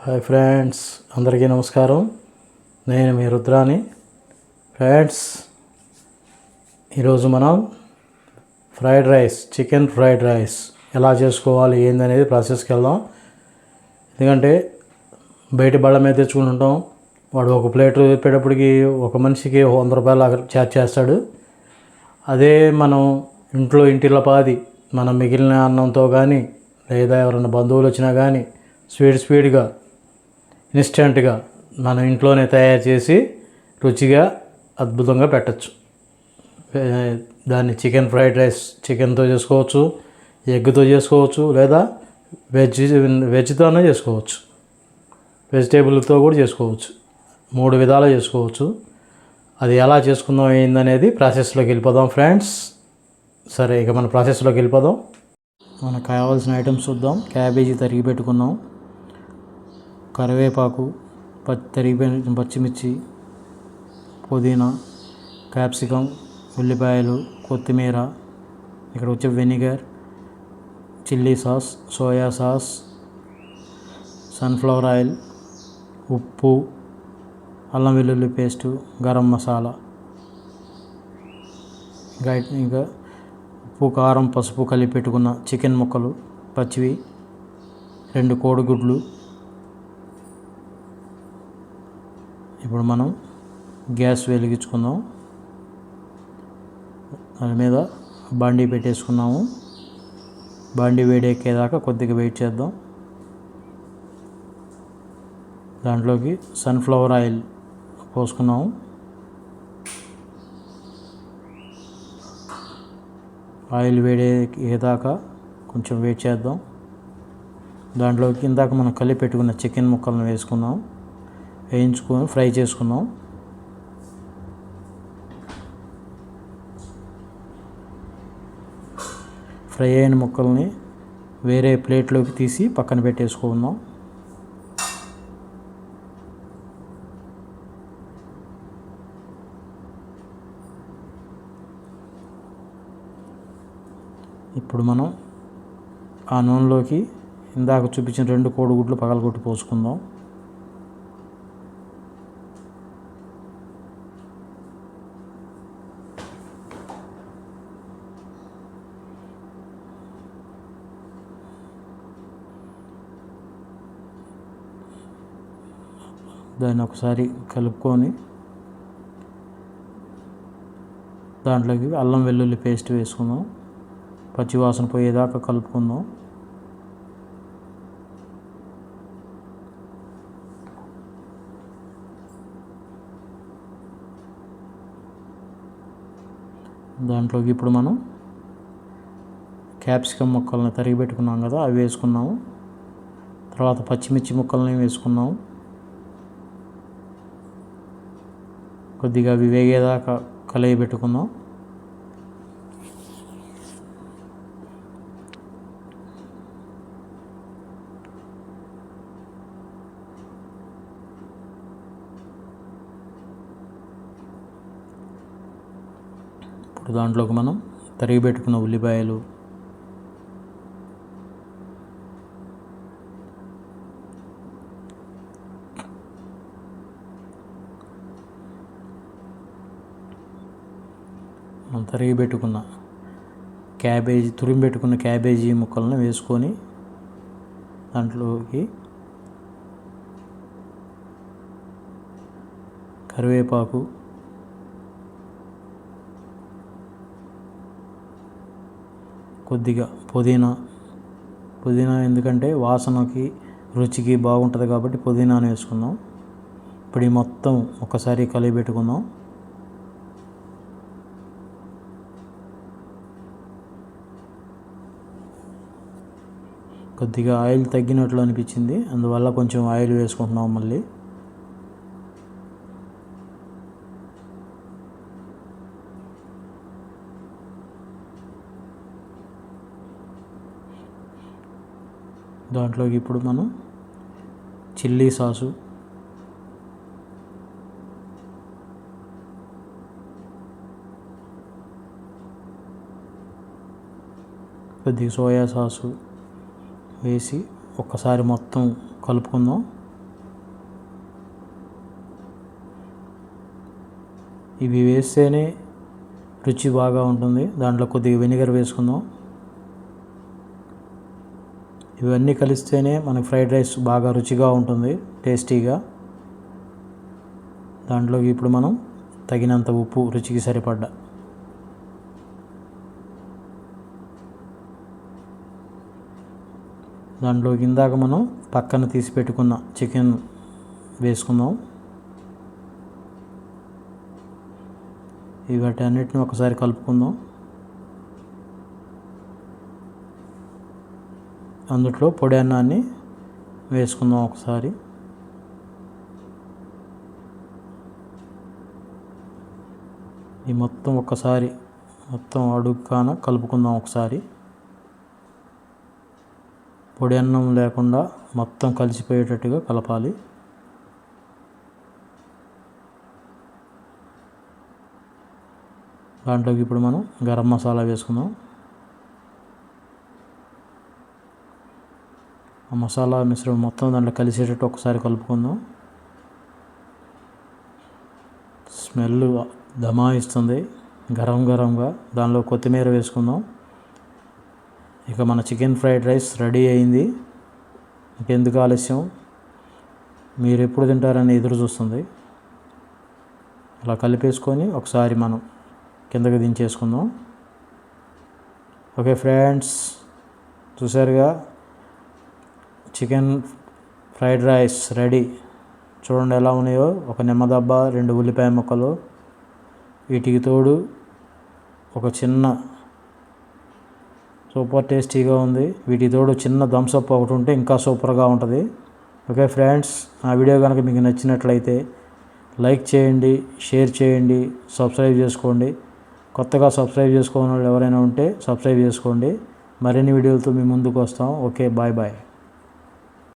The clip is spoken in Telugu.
హాయ్ ఫ్రెండ్స్, అందరికీ నమస్కారం. నేను మీ రుద్రాని. ఫ్రెండ్స్, ఈరోజు మనం చికెన్ ఫ్రైడ్ రైస్ ఎలా చేసుకోవాలి ఏందనేది ప్రాసెస్కి వెళ్దాం. ఎందుకంటే బయట బళ్ళ మీద తెచ్చుకుంటుంటాం. వాడు ఒక ప్లేట్ చెప్పేటప్పటికి ఒక మనిషికి 100 రూపాయలు ఛార్జ్ చేస్తాడు. అదే మనం ఇంటిలో పాది మనం మిగిలిన అన్నంతో కానీ లేదా ఎవరైనా బంధువులు వచ్చినా కానీ స్పీడ్గా ఇన్స్టెంట్గా మనం ఇంట్లోనే తయారు చేసి రుచిగా అద్భుతంగా పెట్టచ్చు. దాన్ని చికెన్ ఫ్రైడ్ రైస్ చికెన్తో చేసుకోవచ్చు, ఎగ్తో చేసుకోవచ్చు, లేదా వెజ్తోనే చేసుకోవచ్చు, వెజిటేబుల్తో కూడా చేసుకోవచ్చు. 3 విధాలు చేసుకోవచ్చు. అది ఎలా చేసుకుందాం ఏందనేది ప్రాసెస్లోకి వెళ్ళిపోదాం ఫ్రెండ్స్. సరే, ఇక మన ప్రాసెస్లోకి వెళ్ళిపోదాం. మనకు కావాల్సిన ఐటమ్స్ చూద్దాం. క్యాబేజీ తరిగి పెట్టుకున్నాం, కరివేపాకు, తరిగిపోయిన పచ్చిమిర్చి, పుదీనా, క్యాప్సికం, ఉల్లిపాయలు, కొత్తిమీర, ఇక్కడ వచ్చే vinegar, chilli sauce, soya sauce, sunflower oil, ఉప్పు, అల్లం వెల్లుల్లి పేస్టు, గరం మసాలా, ఇంకా ఉప్పు, కారం, పసుపు కలిపి పెట్టుకున్న చికెన్ ముక్కలు పచ్చివి, 2 కోడిగుడ్లు. ఇప్పుడు మనం గ్యాస్ వెలిగించుకుందాం. దాని మీద బాండీ పెట్టేసుకున్నాము. బాండీ వేడెక్కేదాకా కొద్దిగా వెయిట్ చేద్దాం. దాంట్లోకి సన్ఫ్లవర్ ఆయిల్ పోసుకున్నాము. ఆయిల్ వేడెక్కేదాకా కొంచెం వెయిట్ చేద్దాం. దాంట్లోకి ఇందాక మనం కలిపి పెట్టుకున్న చికెన్ ముక్కలను వేసుకున్నాం, వేయించుకొని ఫ్రై చేసుకున్నాం. ఫ్రై అయిన ముక్కల్ని వేరే ప్లేట్లోకి తీసి పక్కన పెట్టేసుకుందాం. ఇప్పుడు మనం ఆ నూనెలోకి ఇందాక చూపించిన 2 కోడిగుడ్లు పగలగొట్టి పోసుకుందాం. దాన్ని ఒకసారి కలుపుకొని దాంట్లోకి అల్లం వెల్లుల్లి పేస్ట్ వేసుకుందాం. పచ్చివాసన పోయేదాకా కలుపుకుందాం. దాంట్లోకి ఇప్పుడు మనం క్యాప్సికమ్ ముక్కల్ని తరిగి పెట్టుకున్నాం కదా, అవి వేసుకున్నాము. తర్వాత పచ్చిమిర్చి ముక్కల్ని వేసుకున్నాము. కొద్దిగా అవి వేగేదాకా కలయి పెట్టుకుందాం. ఇప్పుడు దాంట్లోకి మనం తరిగి పెట్టుకున్న ఉల్లిపాయలు, మనం తరిగి పెట్టుకున్న తురిమి పెట్టుకున్న క్యాబేజీ ముక్కలను వేసుకొని దాంట్లోకి కరివేపాకు, కొద్దిగా పుదీనా ఎందుకంటే వాసనకి రుచికి బాగుంటుంది కాబట్టి పుదీనాను వేసుకుందాం. ఇప్పుడు ఈ మొత్తం ఒకసారి కలిపి పెట్టుకుందాం. కొద్దిగా ఆయిల్ తగ్గినట్లు అనిపించింది, అందువల్ల కొంచెం ఆయిల్ వేసుకుంటున్నాం మళ్ళీ. దాంట్లోకి ఇప్పుడు మనం చిల్లీ సాసు, కొద్దిగా సోయా సాసు వేసి ఒక్కసారి మొత్తం కలుపుకుందాం. ఇవి వేస్తేనే రుచి బాగా ఉంటుంది. దాంట్లో కొద్దిగా వెనిగర్ వేసుకుందాం. ఇవన్నీ కలిస్తేనే మనకి ఫ్రైడ్ రైస్ బాగా రుచిగా ఉంటుంది, టేస్టీగా. దాంట్లోకి ఇప్పుడు మనం తగినంత ఉప్పు, రుచికి సరిపడ్డ. దాంట్లోకి ఇందాక మనం పక్కన తీసి పెట్టుకున్న చికెన్ వేసుకుందాం. వీటన్నిటిని ఒకసారి కలుపుకుందాం. అందులో పొడి అన్నాన్ని వేసుకుందాం ఒకసారి. ఈ మొత్తం ఒక్కసారి మొత్తం అడుగున కలుపుకుందాం ఒకసారి. పొడి అన్నం లేకుండా మొత్తం కలిసిపోయేటట్టుగా కలపాలి. దాంట్లోకి ఇప్పుడు మనం గరం మసాలా వేసుకుందాం. ఆ మసాలా మిశ్రమం మొత్తం దాంట్లో కలిసేటట్టు ఒకసారి కలుపుకుందాం. స్మెల్ దమాయిస్తుంది గరంగా. దానిలో కొత్తిమీర వేసుకుందాం. ఇక మన చికెన్ ఫ్రైడ్ రైస్ రెడీ అయింది. ఇంకెందుకు ఆలస్యం, మీరు ఎప్పుడు తింటారని ఎదురు చూస్తుంది. అలా కలిపేసుకొని ఒకసారి మనం కిందకి దించేసుకుందాం. ఓకే ఫ్రెండ్స్, చూసారుగా చికెన్ ఫ్రైడ్ రైస్ రెడీ. చూడండి ఎలా ఉన్నాయో. ఒక నిమ్మదబ్బ, 2 ఉల్లిపాయ ముక్కలు, వీటికి తోడు ఒక చిన్న సూపర్ టేస్టీగా ఉంది. వీటికి తోడు చిన్న థమ్స్అప్ ఒకటి ఉంటే ఇంకా సూపర్గా ఉంటుంది. ఓకే ఫ్రెండ్స్, నా వీడియో కనుక మీకు నచ్చినట్లయితే లైక్ చేయండి, షేర్ చేయండి, సబ్స్క్రైబ్ చేసుకోండి. కొత్తగా సబ్స్క్రైబ్ చేసుకోని వాళ్ళు ఎవరైనా ఉంటే సబ్స్క్రైబ్ చేసుకోండి. మరిన్ని వీడియోలతో మీ ముందుకు వస్తాం. Okay, bye bye.